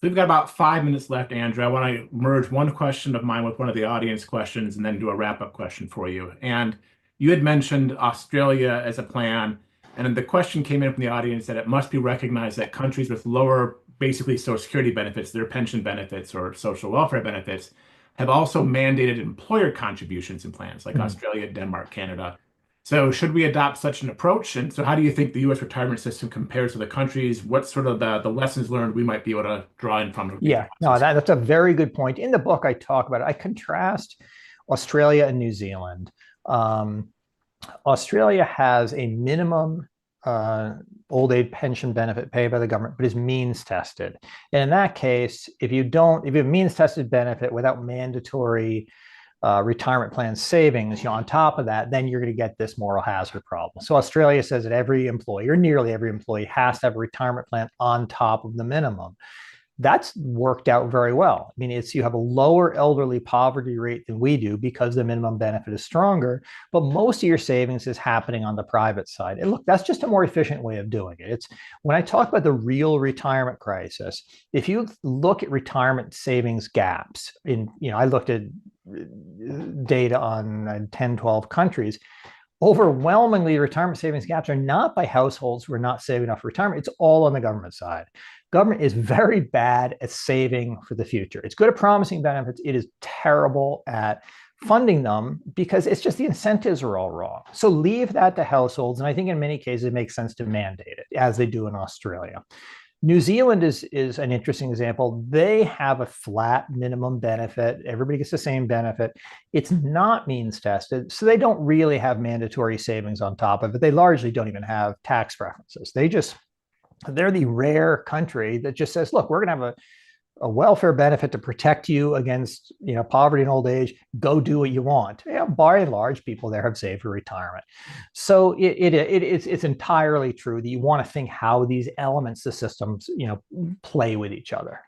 we've got about 5 minutes left, Andrew. I want to merge one question of mine with one of the audience questions and then do a wrap-up question for you. And you had mentioned Australia as a plan, and then the question came in from the audience that it must be recognized that countries with lower, basically Social Security benefits, their pension benefits or social welfare benefits, have also mandated employer contributions in plans like Australia, Denmark, Canada. So should we adopt such an approach? And so how do you think the U.S. retirement system compares to the countries? What sort of the lessons learned we might be able to draw in from? Yeah, no, that's a very good point. In the book, I talk about it. I contrast Australia and New Zealand. Australia has a minimum old age pension benefit paid by the government, but is means tested. And in that case, if you have means tested benefit without mandatory retirement plan savings, on top of that, then you're going to get this moral hazard problem. So Australia says that every employee, or nearly every employee, has to have a retirement plan on top of the minimum. That's worked out very well. I mean, you have a lower elderly poverty rate than we do because the minimum benefit is stronger, but most of your savings is happening on the private side. And look, that's just a more efficient way of doing it. It's when I talk about the real retirement crisis, if you look at retirement savings gaps I looked at data on 10, 12 countries. Overwhelmingly, retirement savings gaps are not by households who are not saving enough for retirement. It's all on the government side. Government is very bad at saving for the future. It's good at promising benefits. It is terrible at funding them because it's just the incentives are all wrong. So leave that to households. And I think in many cases, it makes sense to mandate it, as they do in Australia. New Zealand is an interesting example. They have a flat minimum benefit. Everybody gets the same benefit. It's not means tested, so they don't really have mandatory savings on top of it. They largely don't even have tax preferences. They're the rare country that just says, look, we're going to have a welfare benefit to protect you against poverty and old age. Go do what you want. By and large, people there have saved for retirement. So it's entirely true that you want to think how these elements, the systems, play with each other.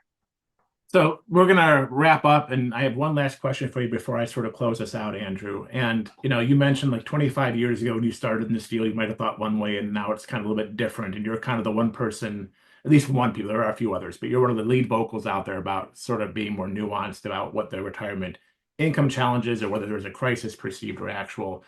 So we're going to wrap up, and I have one last question for you before I sort of close us out, Andrew. And you mentioned like 25 years ago when you started in this field, you might have thought one way, and now it's kind of a little bit different. And you're kind of the one person, at least one people, there are a few others, but you're one of the lead vocals out there about sort of being more nuanced about what the retirement income challenges or whether there's a crisis perceived or actual.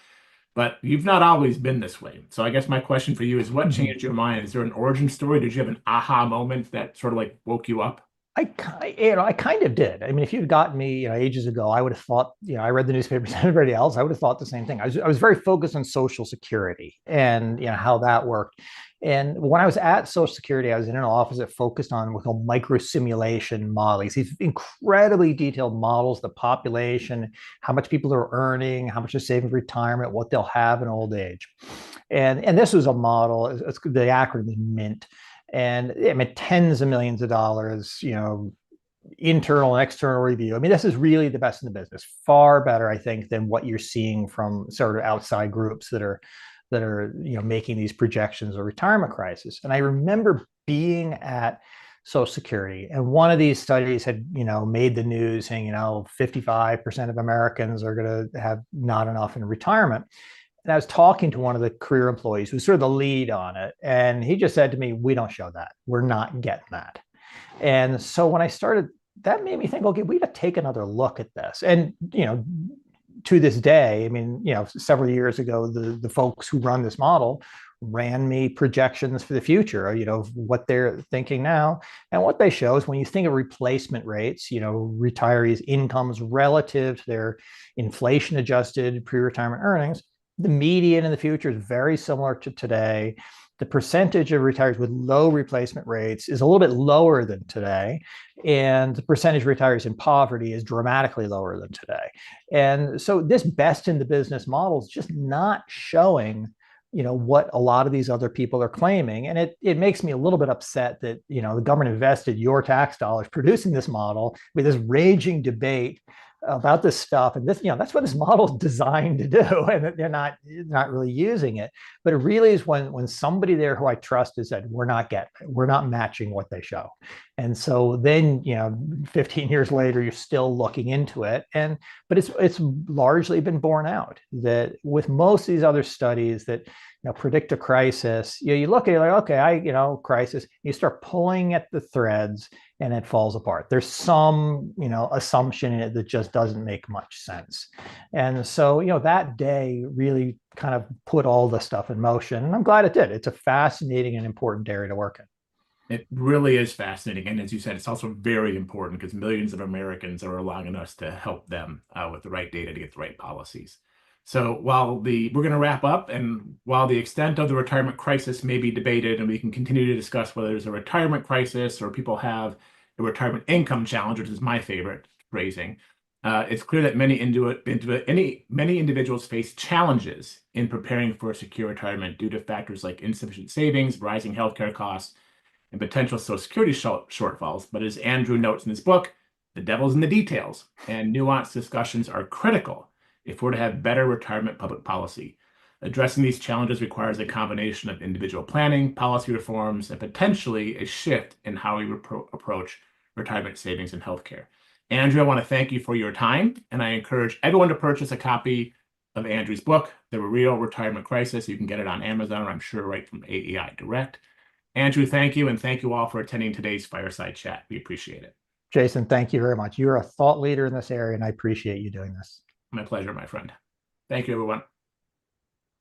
But you've not always been this way. So I guess my question for you is, what changed your mind? Is there an origin story? Did you have an aha moment that sort of like woke you up? I kind of did. I mean, if you'd gotten me, ages ago, I would have thought, I read the newspapers and everybody else. I would have thought the same thing. I was very focused on Social Security and how that worked. And when I was at Social Security, I was in an office that focused on what's called micro simulation modeling. These incredibly detailed models, the population, how much people are earning, how much they're saving for retirement, what they'll have in old age. And this was a model. The acronym is MINT. And I mean, tens of millions of dollars, internal and external review. I mean, this is really the best in the business, far better, I think, than what you're seeing from sort of outside groups that are making these projections of retirement crisis. And I remember being at Social Security, and one of these studies had made the news saying 55% of Americans are going to have not enough in retirement. And I was talking to one of the career employees who's sort of the lead on it. And he just said to me, we don't show that. We're not getting that. And so when I started, that made me think, okay, we got to take another look at this. And, to this day, I mean, several years ago, the folks who run this model ran me projections for the future, of what they're thinking now. And what they show is when you think of replacement rates, retirees' incomes relative to their inflation adjusted pre-retirement earnings, the median in the future is very similar to today. the percentage of retirees with low replacement rates is a little bit lower than today. And the percentage of retirees in poverty is dramatically lower than today. And so this best in the business model is just not showing what a lot of these other people are claiming. And it makes me a little bit upset that the government invested your tax dollars producing this model with this raging debate about this stuff. And this, that's what this model is designed to do. And they're not really using it. But it really is when somebody there who I trust has said, we're not matching what they show. And so then, 15 years later, you're still looking into it. But it's largely been borne out that with most of these other studies that predict a crisis, you look at it like, okay, crisis, you start pulling at the threads and it falls apart. There's some, assumption in it that just doesn't make much sense. And so, that day really kind of put all the stuff in motion. And I'm glad it did. It's a fascinating and important area to work in. It really is fascinating. And as you said, it's also very important because millions of Americans are relying on us to help them with the right data to get the right policies. So we're going to wrap up, and while the extent of the retirement crisis may be debated, and we can continue to discuss whether there's a retirement crisis or people have a retirement income challenge, which is my favorite phrasing, it's clear that many individuals face challenges in preparing for a secure retirement due to factors like insufficient savings, rising healthcare costs, and potential Social Security shortfalls. But as Andrew notes in his book, the devil's in the details, and nuanced discussions are critical if we're to have better retirement public policy. Addressing these challenges requires a combination of individual planning, policy reforms, and potentially a shift in how we approach retirement savings and healthcare. Andrew, I want to thank you for your time, and I encourage everyone to purchase a copy of Andrew's book, The Real Retirement Crisis. You can get it on Amazon, or I'm sure right from AEI Direct. Andrew, thank you, and thank you all for attending today's Fireside Chat. We appreciate it. Jason, thank you very much. You're a thought leader in this area, and I appreciate you doing this. My pleasure, my friend. Thank you, everyone.